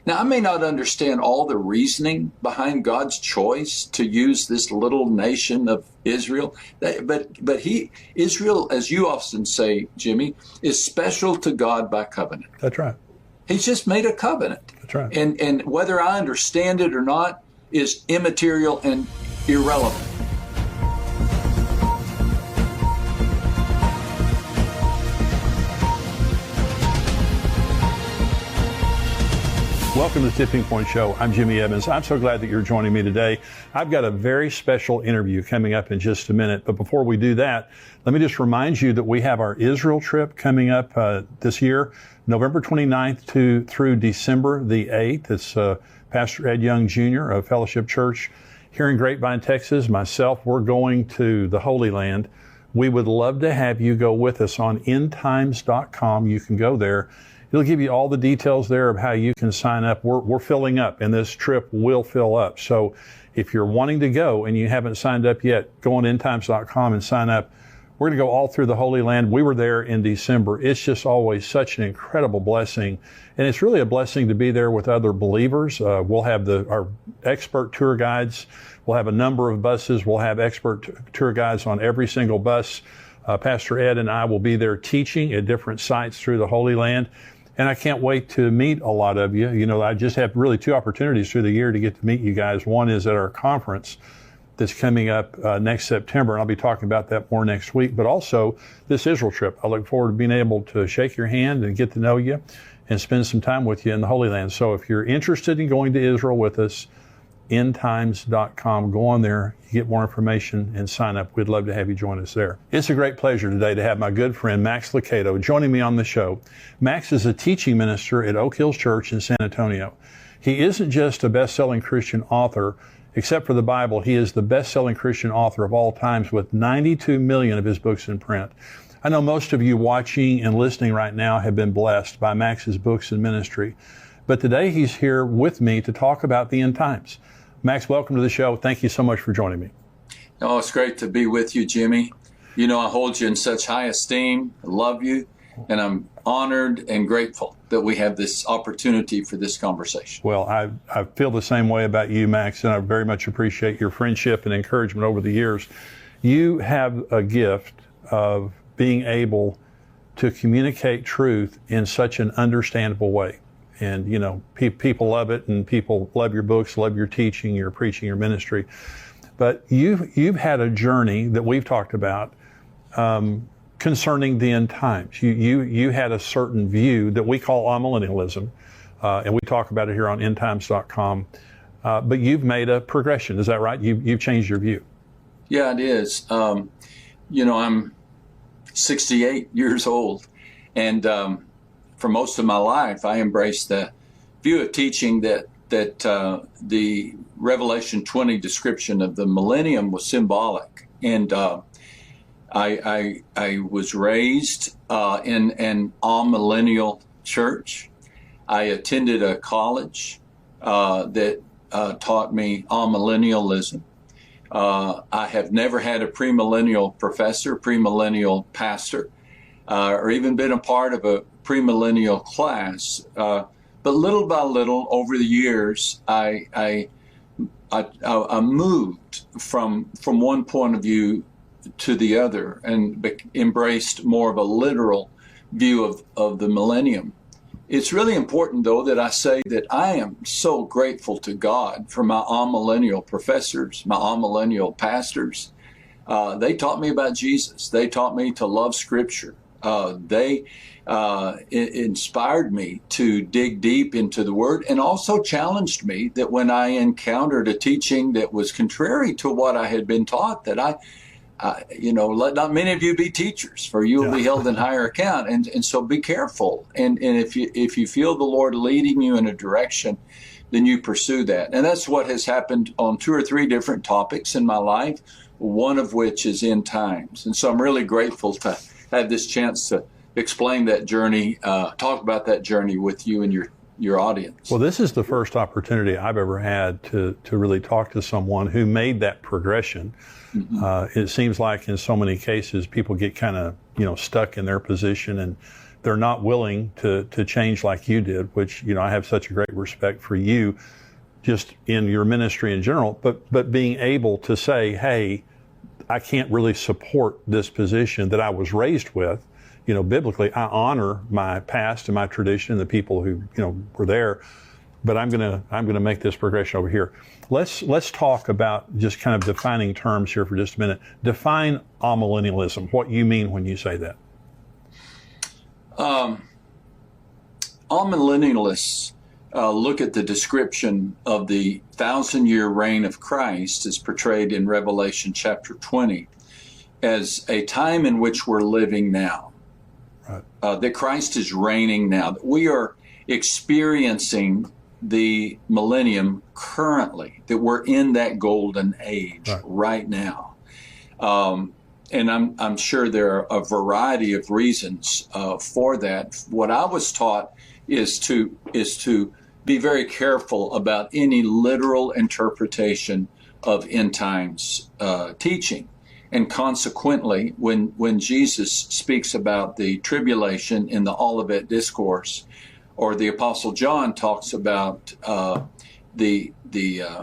Now, I may not understand all the reasoning behind God's choice to use this little nation of Israel, but Israel, as you often say, Jimmy, is special to God by covenant. That's right. He's just made a covenant. That's right. And whether I understand it or not is immaterial and irrelevant. Welcome to the Tipping Point Show. I'm Jimmy Evans. I'm so glad that you're joining me today. I've got a very special interview coming up in just a minute. But before we do that, let me just remind you that we have our Israel trip coming up this year, November 29th through December the 8th. It's Pastor Ed Young Jr. of Fellowship Church here in Grapevine, Texas. Myself, we're going to the Holy Land. We would love to have you go with us on endtimes.com. You can go there. It'll give you all the details there of how you can sign up. We're filling up, and this trip will fill up. So if you're wanting to go and you haven't signed up yet, go on endtimes.com and sign up. We're going to go all through the Holy Land. We were there in December. It's just always such an incredible blessing. And it's really a blessing to be there with other believers. We'll have our expert tour guides. We'll have a number of buses. We'll have expert tour guides on every single bus. Pastor Ed and I will be there teaching at different sites through the Holy Land. And I can't wait to meet a lot of you. You know, I just have really two opportunities through the year to get to meet you guys. One is at our conference that's coming up next September, and I'll be talking about that more next week, but also this Israel trip. I look forward to being able to shake your hand and get to know you and spend some time with you in the Holy Land. So if you're interested in going to Israel with us, endtimes.com. Go on there, get more information, and sign up. We'd love to have you join us there. It's a great pleasure today to have my good friend Max Lucado joining me on the show. Max is a teaching minister at Oak Hills Church in San Antonio. He isn't just a best-selling Christian author. Except for the Bible, he is the best-selling Christian author of all times with 92 million of his books in print. I know most of you watching and listening right now have been blessed by Max's books and ministry. But today he's here with me to talk about the end times. Max, welcome to the show. Thank you so much for joining me. Oh, it's great to be with you, Jimmy. You know, I hold you in such high esteem. I love you. And I'm honored and grateful that we have this opportunity for this conversation. Well, I feel the same way about you, Max, and I very much appreciate your friendship and encouragement over the years. You have a gift of being able to communicate truth in such an understandable way. And, you know, people love it, and people love your books, love your teaching, your preaching, your ministry. But you've had a journey that we've talked about concerning the end times. You had a certain view that we call amillennialism, and we talk about it here on endtimes.com. But you've made a progression. Is that right? You've changed your view. Yeah, it is. You know, I'm 68 years old, and for most of my life, I embraced the view of teaching that the Revelation 20 description of the millennium was symbolic. And I was raised in an amillennial church. I attended a college that taught me amillennialism. I have never had a premillennial professor, premillennial pastor, or even been a part of a premillennial class, but little by little over the years, I moved from one point of view to the other and embraced more of a literal view of the millennium. It's really important, though, that I say that I am so grateful to God for my amillennial professors, my amillennial pastors. They taught me about Jesus. They taught me to love Scripture. They inspired me to dig deep into the Word, and also challenged me that when I encountered a teaching that was contrary to what I had been taught, that let not many of you be teachers, for you will be held in higher account. And so be careful. And if you feel the Lord leading you in a direction, then you pursue that. And that's what has happened on 2 or 3 different topics in my life, one of which is end times. And so I'm really grateful to have this chance to explain that journey, talk about that journey with you and your audience. Well, this is the first opportunity I've ever had to really talk to someone who made that progression. Mm-hmm. It seems like in so many cases, people get kind of, stuck in their position and they're not willing to change like you did, which, I have such a great respect for you just in your ministry in general, but being able to say, hey, I can't really support this position that I was raised with. Biblically, I honor my past and my tradition and the people who, were there, but I'm gonna make this progression over here. Let's talk about just kind of defining terms here for just a minute. Define amillennialism, what you mean when you say that. Amillennialists look at the description of the 1,000-year reign of Christ as portrayed in Revelation chapter 20 as a time in which we're living now. Right. That Christ is reigning now. That we are experiencing the millennium currently, that we're in that golden age right now. And I'm sure there are a variety of reasons for that. What I was taught is to be very careful about any literal interpretation of end times teaching. And consequently, when Jesus speaks about the tribulation in the Olivet Discourse, or the Apostle John talks about the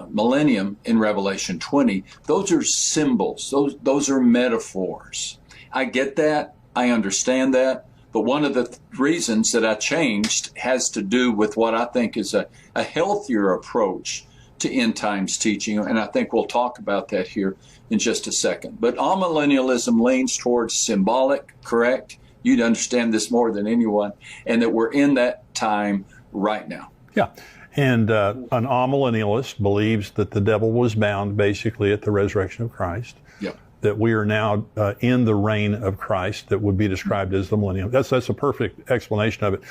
millennium in Revelation 20, those are symbols. Those are metaphors. I get that. I understand that. But one of the reasons that I changed has to do with what I think is a healthier approach to end times teaching. And I think we'll talk about that here in just a second. But amillennialism leans towards symbolic, correct? You'd understand this more than anyone, and that we're in that time right now. Yeah. And an amillennialist believes that the devil was bound basically at the resurrection of Christ. Yeah. That we are now in the reign of Christ that would be described as the millennium. That's a perfect explanation of it.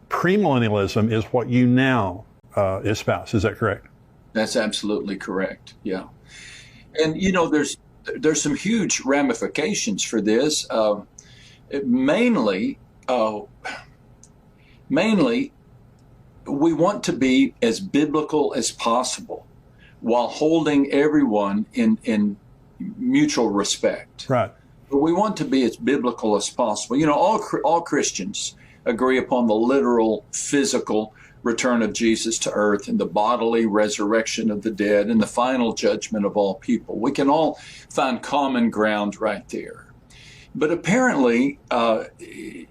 Premillennialism is what you now espouse. Is that correct? That's absolutely correct. Yeah. And, there's some huge ramifications for this. Mainly, we want to be as biblical as possible while holding everyone in mutual respect. Right. But we want to be as biblical as possible. All Christians agree upon the literal, physical return of Jesus to earth and the bodily resurrection of the dead and the final judgment of all people. We can all find common ground right there. But apparently, the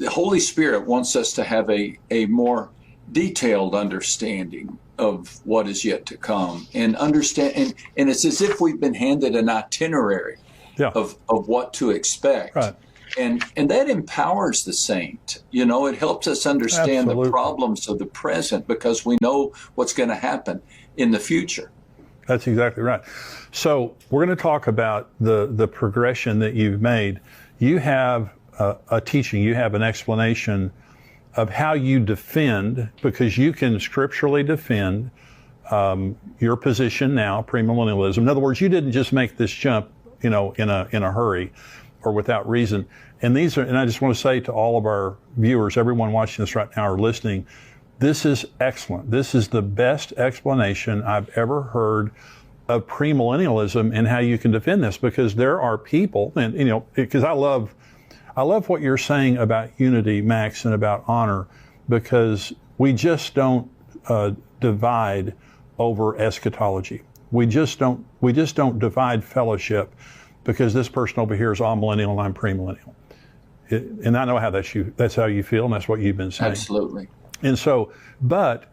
Holy Spirit wants us to have a more detailed understanding of what is yet to come, and understand. And it's as if we've been handed an itinerary of what to expect. Right. And that empowers the saint. It helps us understand the problems of the present because we know what's going to happen in the future. That's exactly right. So we're going to talk about the progression that you've made. You have a teaching, you have an explanation of how you defend, because you can scripturally defend your position now, premillennialism. In other words, you didn't just make this jump, in a hurry or without reason. And I just want to say to all of our viewers, everyone watching this right now or listening, this is excellent. This is the best explanation I've ever heard of premillennialism and how you can defend this, because there are people, and because I love what you're saying about unity, Max, and about honor, because we just don't divide over eschatology. We just don't divide fellowship because this person over here is amillennial and I'm premillennial. And I know how that's how you feel, and that's what you've been saying. Absolutely. And so, but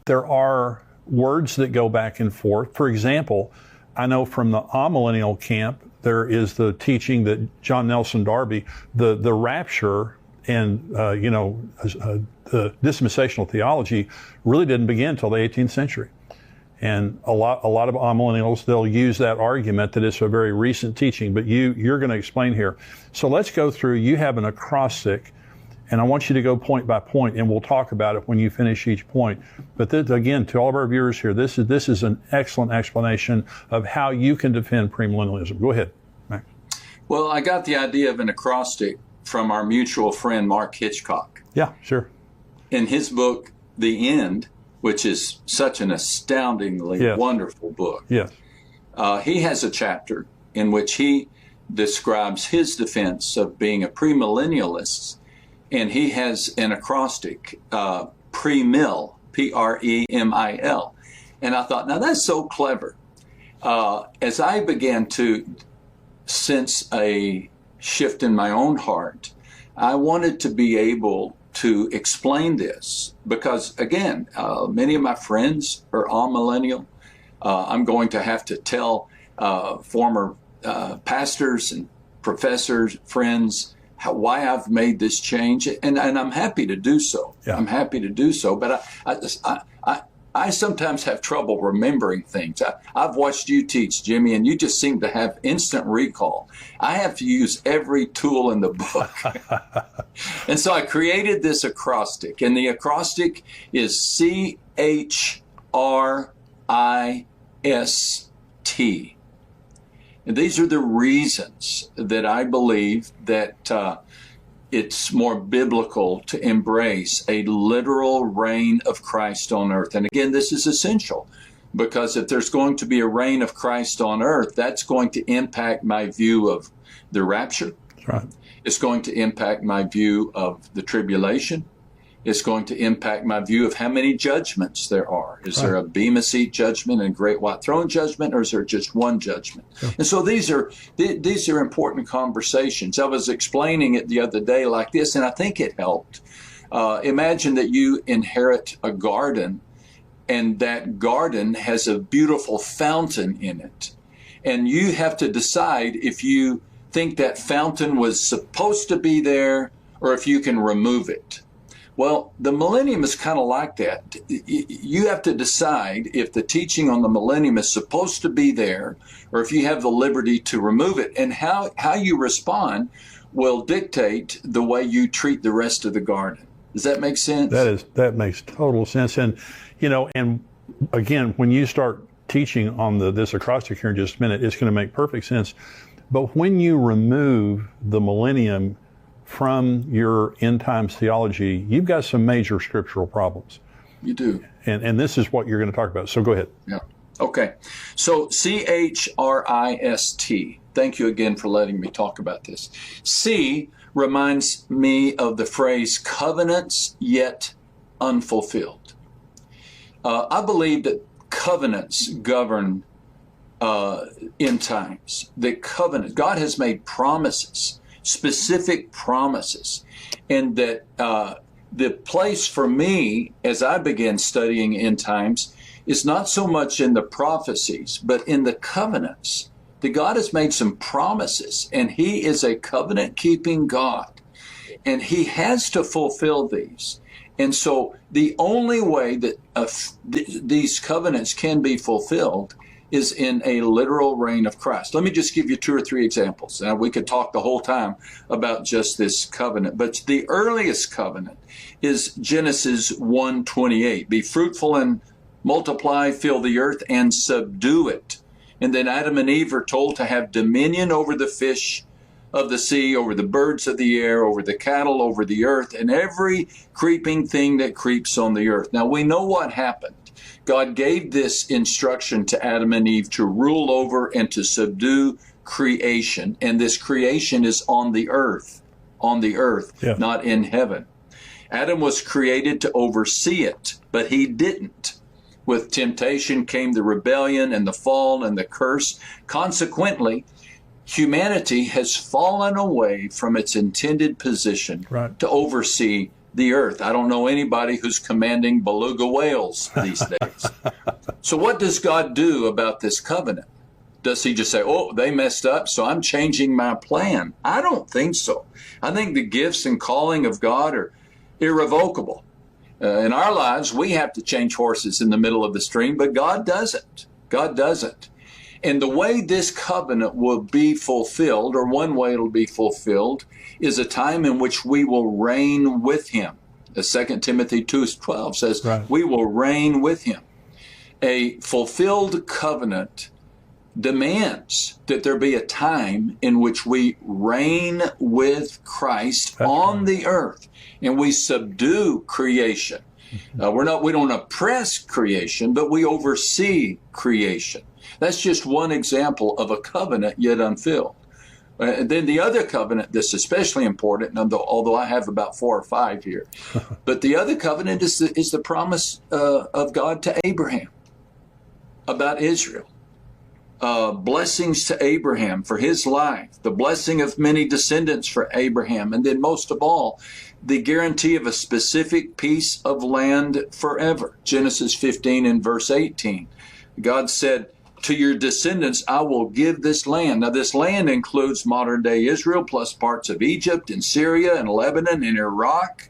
there are words that go back and forth. For example, I know from the amillennial camp, there is the teaching that John Nelson Darby, the rapture and, the dispensational theology really didn't begin until the 18th century. And a lot of amillennials, they'll use that argument that it's a very recent teaching, but you're going to explain here. So let's go through. You have an acrostic, and I want you to go point by point, and we'll talk about it when you finish each point. But this, again, to all of our viewers here, this is an excellent explanation of how you can defend premillennialism. Go ahead, Max. Well, I got the idea of an acrostic from our mutual friend, Mark Hitchcock. Yeah, sure. In his book, The End, which is such an astoundingly wonderful book. Yes. He has a chapter in which he describes his defense of being a premillennialist and he has an acrostic, premill, P-R-E-M-I-L. And I thought, now that's so clever. As I began to sense a shift in my own heart, I wanted to be able to explain this because, again, many of my friends are amillennial. I'm going to have to tell former pastors and professors, friends, why I've made this change, and I'm happy to do so. Yeah. I'm happy to do so, but I sometimes have trouble remembering things. I've watched you teach, Jimmy, and you just seem to have instant recall. I have to use every tool in the book. And so I created this acrostic, and the acrostic is CHRIST. And these are the reasons that I believe that it's more biblical to embrace a literal reign of Christ on earth. And again, this is essential because if there's going to be a reign of Christ on earth, that's going to impact my view of the rapture. That's right. It's going to impact my view of the tribulation. It's going to impact my view of how many judgments there are. Is there a Bema Seat judgment and Great White Throne judgment, or is there just one judgment? Sure. And so these are important conversations. I was explaining it the other day like this, and I think it helped. Imagine that you inherit a garden, and that garden has a beautiful fountain in it. And you have to decide if you think that fountain was supposed to be there or if you can remove it. Well, the millennium is kind of like that. You have to decide if the teaching on the millennium is supposed to be there or if you have the liberty to remove it. And how you respond will dictate the way you treat the rest of the garden. Does that make sense? That makes total sense. And, and again, when you start teaching on this acrostic here in just a minute, it's going to make perfect sense. But when you remove the millennium from your end times theology, you've got some major scriptural problems. You do. And this is what you're going to talk about. So go ahead. Yeah. Okay. So CHRIST. Thank you again for letting me talk about this. C reminds me of the phrase covenants yet unfulfilled. I believe that covenants govern end times. The covenant, God has made promises, specific promises, and that the place for me as I began studying end times is not so much in the prophecies, but in the covenants. That God has made some promises, and He is a covenant-keeping God, and He has to fulfill these. And so the only way that these covenants can be fulfilled is in a literal reign of Christ. Let me just give you 2 or 3 examples. Now, we could talk the whole time about just this covenant, but the earliest covenant is Genesis 1:28. Be fruitful and multiply, fill the earth and subdue it. And then Adam and Eve are told to have dominion over the fish of the sea, over the birds of the air, over the cattle, over the earth, and every creeping thing that creeps on the earth. Now, we know what happened. God gave this instruction to Adam and Eve to rule over and to subdue creation. And this creation is on the earth, yeah, not in heaven. Adam was created to oversee it, but he didn't. With temptation came the rebellion and the fall and the curse. Consequently, humanity has fallen away from its intended position to oversee the earth. I don't know anybody who's commanding beluga whales these days. So what does God do about this covenant? Does He just say, oh, they messed up, so I'm changing my plan? I don't think so. I think the gifts and calling of God are irrevocable. In our lives, we have to change horses in the middle of the stream, but God doesn't. God doesn't. And the way this covenant will be fulfilled, or one way it'll be fulfilled, is a time in which we will reign with Him. As 2 Timothy 2:12 says, we will reign with Him. A fulfilled covenant demands that there be a time in which we reign with Christ on the earth, and we subdue creation. We don't oppress creation, but we oversee creation. That's just one example of a covenant yet unfilled. And then the other covenant that's especially important, although I have about 4 or 5 here, but the other covenant is the promise of God to Abraham about Israel. Blessings to Abraham for his life, the blessing of many descendants for Abraham, and then most of all, the guarantee of a specific piece of land forever. Genesis 15 and verse 18. God said, to your descendants, I will give this land. Now, this land includes modern-day Israel, plus parts of Egypt and Syria and Lebanon and Iraq.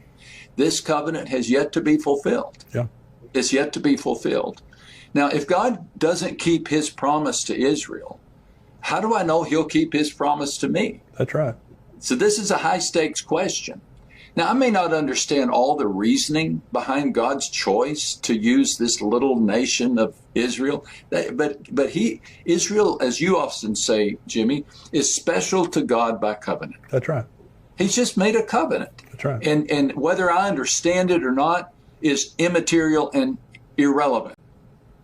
This covenant has yet to be fulfilled. Yeah. It's yet to be fulfilled. Now, if God doesn't keep his promise to Israel, how do I know he'll keep his promise to me? That's right. So this is a high-stakes question. Now, I may not understand all the reasoning behind God's choice to use this little nation of Israel, but Israel, as you often say, Jimmy, is special to God by covenant. That's right. He's just made a covenant. That's right. And whether I understand it or not is immaterial and irrelevant.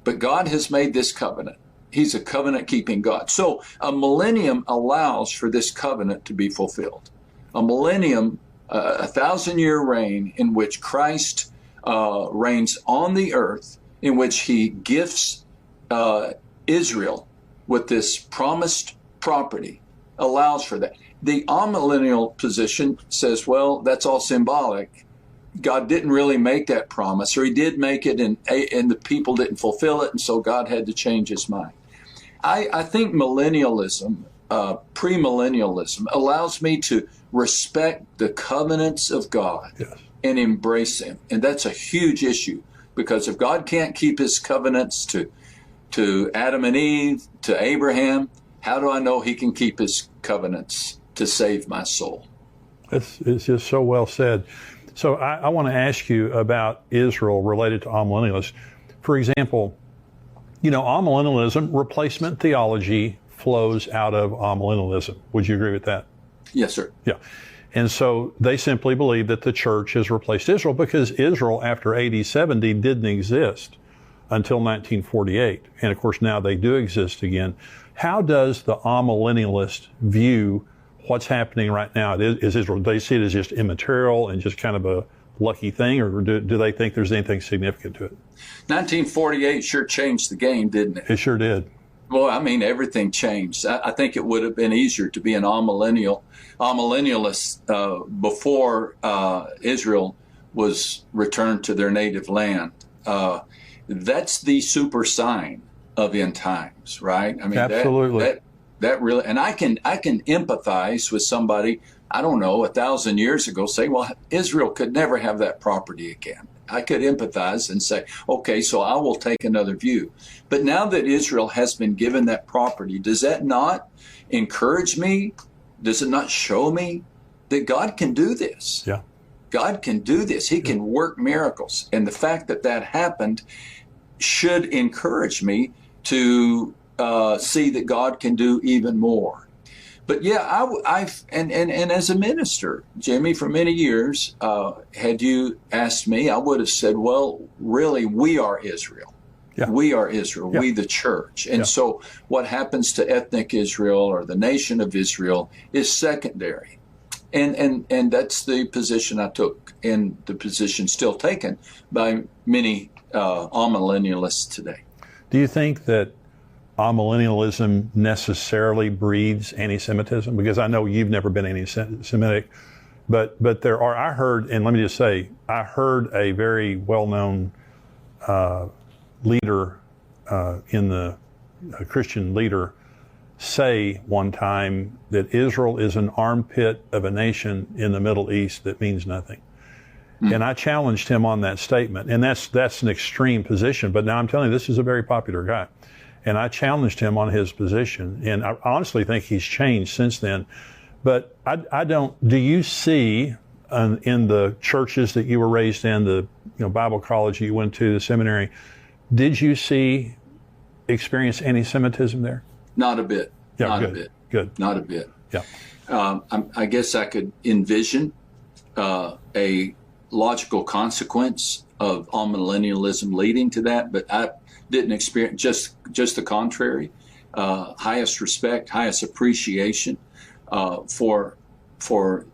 But God has made this covenant. He's a covenant-keeping God. So a millennium allows for this covenant to be fulfilled. A millennium, a 1,000-year reign in which Christ reigns on the earth, in which he gifts Israel with this promised property, allows for that. The amillennial position says, well, that's all symbolic. God didn't really make that promise, or he did make it and the people didn't fulfill it, and so God had to change his mind. I think millennialism, premillennialism, allows me to respect the covenants of God. Yes. And embrace them. And that's a huge issue, because if God can't keep his covenants to Adam and Eve, to Abraham, how do I know he can keep his covenants to save my soul? It's just so well said. So I want to ask you about Israel related to amillennialists. For example, amillennialism, replacement theology flows out of amillennialism. Would you agree with that? Yes, sir. Yeah. And so they simply believe that the church has replaced Israel, because Israel after AD 70 didn't exist until 1948. And of course now they do exist again. How does the amillennialist view what's happening right now? Is Israel, do they see it as just immaterial and just kind of a lucky thing, or do they think there's anything significant to it? 1948 sure changed the game, didn't it? It sure did. Well, I mean, everything changed. I think it would have been easier to be an amillennialist before Israel was returned to their native land. That's the super sign of end times, right? I mean, absolutely. That really, and I can empathize with somebody, I don't know, 1,000 years ago, say, well, Israel could never have that property again. I could empathize and say, okay, so I will take another view. But now that Israel has been given that property, does that not encourage me? Does it not show me that God can do this? Yeah. God can do this. He can work miracles. And the fact that that happened should encourage me to see that God can do even more. But yeah, and as a minister, Jimmy, for many years, had you asked me, I would have said, well, really, we are Israel. Yeah. We are Israel, we the church. And so what happens to ethnic Israel or the nation of Israel is secondary. And that's the position I took, and the position still taken by many amillennialists today. Do you think that amillennialism necessarily breeds anti-Semitism? Because I know you've never been anti-Semitic, but there are, I heard, and let me just say, I heard a very well-known leader in the Christian leader say one time that Israel is an armpit of a nation in the Middle East that means nothing. And I challenged him on that statement. And that's an extreme position, but now I'm telling you, this is a very popular guy. And I challenged him on his position, and I honestly think he's changed since then. But I don't, do you see in the churches that you were raised in, the Bible college you went to, the seminary, did you experience anti-Semitism there? Not a bit. Yeah, not good. a bit. Good. Not a bit. Yeah. I guess I could envision a logical consequence of amillennialism leading to that, but I didn't experience, just the contrary. Highest respect, highest appreciation for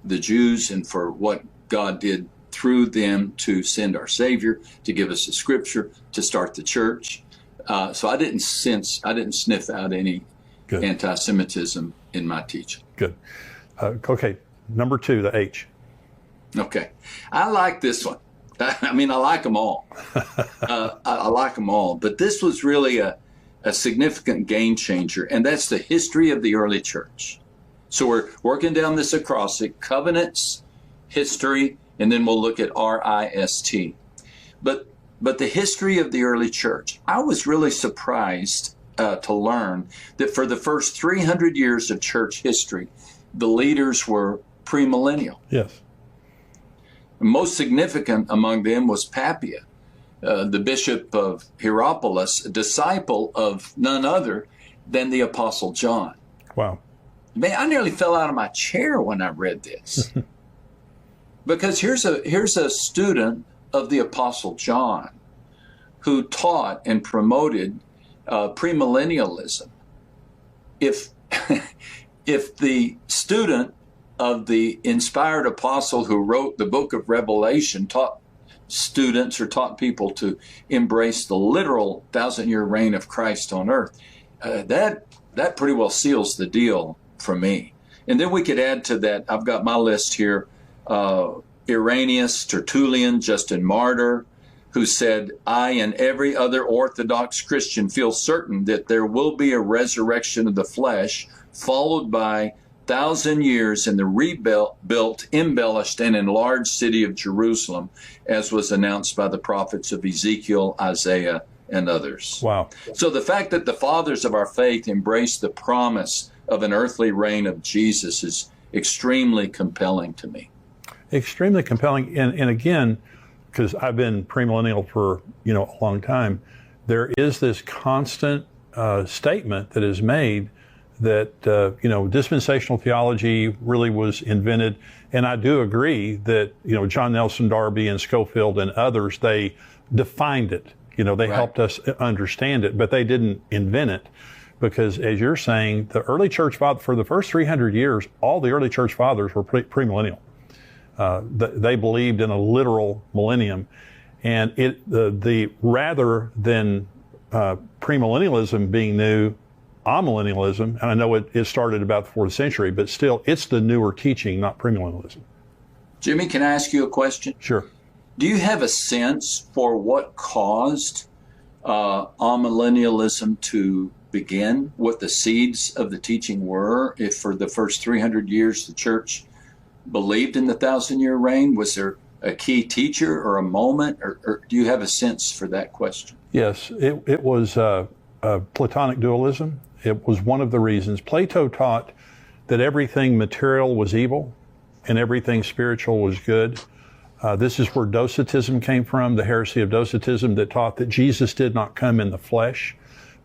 the Jews and for what God did through them to send our Savior, to give us the Scripture, to start the church. So I didn't sniff out any Good. Anti-Semitism in my teaching. Good. Okay, number 2, the H. Okay, I like this one. I mean, I like them all. I like them all, but this was really a significant game changer, and that's the history of the early church. So we're working down this acrostic: covenants, history, and then we'll look at RIST. But the history of the early church, I was really surprised to learn that for the first 300 years of church history, the leaders were premillennial. Yes. Most significant among them was Papia, the bishop of Hierapolis, a disciple of none other than the Apostle John. Wow. Man, I nearly fell out of my chair when I read this. Because here's a student of the Apostle John who taught and promoted premillennialism. If the student of the inspired apostle who wrote the book of Revelation taught students or taught people to embrace the literal 1,000-year reign of Christ on earth, that pretty well seals the deal for me. And then we could add to that, I've got my list here, Irenaeus, Tertullian, Justin Martyr, who said, I and every other Orthodox Christian feel certain that there will be a resurrection of the flesh, followed by 1,000 years in the rebuilt, embellished, and enlarged city of Jerusalem, as was announced by the prophets of Ezekiel, Isaiah, and others. Wow. So the fact that the fathers of our faith embraced the promise of an earthly reign of Jesus is extremely compelling to me. Extremely compelling. And again, because I've been premillennial for a long time, there is this constant statement that is made that dispensational theology really was invented, and I do agree that John Nelson Darby and Schofield and others, they defined it. They Right. helped us understand it, but they didn't invent it. Because as you're saying, the early church father, for the first 300 years, all the early church fathers were premillennial. They believed in a literal millennium, and the rather than premillennialism being new, amillennialism, and I know it started about the 4th century, but still, it's the newer teaching, not premillennialism. Jimmy, can I ask you a question? Sure. Do you have a sense for what caused amillennialism to begin, what the seeds of the teaching were? If for the first 300 years the church believed in the 1,000-year reign, was there a key teacher or a moment, or do you have a sense for that question? Yes, it was Platonic dualism. It was one of the reasons. Plato taught that everything material was evil and everything spiritual was good. This is where Docetism came from, the heresy of Docetism that taught that Jesus did not come in the flesh,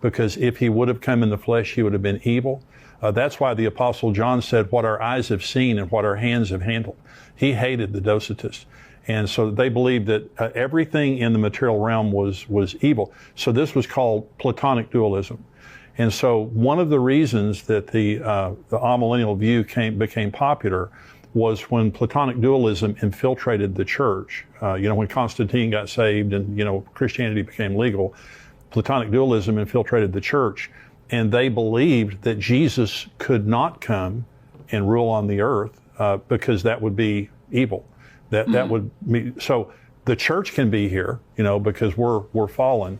because if he would have come in the flesh, he would have been evil. That's why the Apostle John said, what our eyes have seen and what our hands have handled. He hated the Docetists. And so they believed that everything in the material realm was evil. So this was called Platonic dualism. And so one of the reasons that the amillennial view became popular was when Platonic dualism infiltrated the church. When Constantine got saved and, Christianity became legal, Platonic dualism infiltrated the church, and they believed that Jesus could not come and rule on the earth because that would be evil. That would be, so the church can be here, because we're fallen.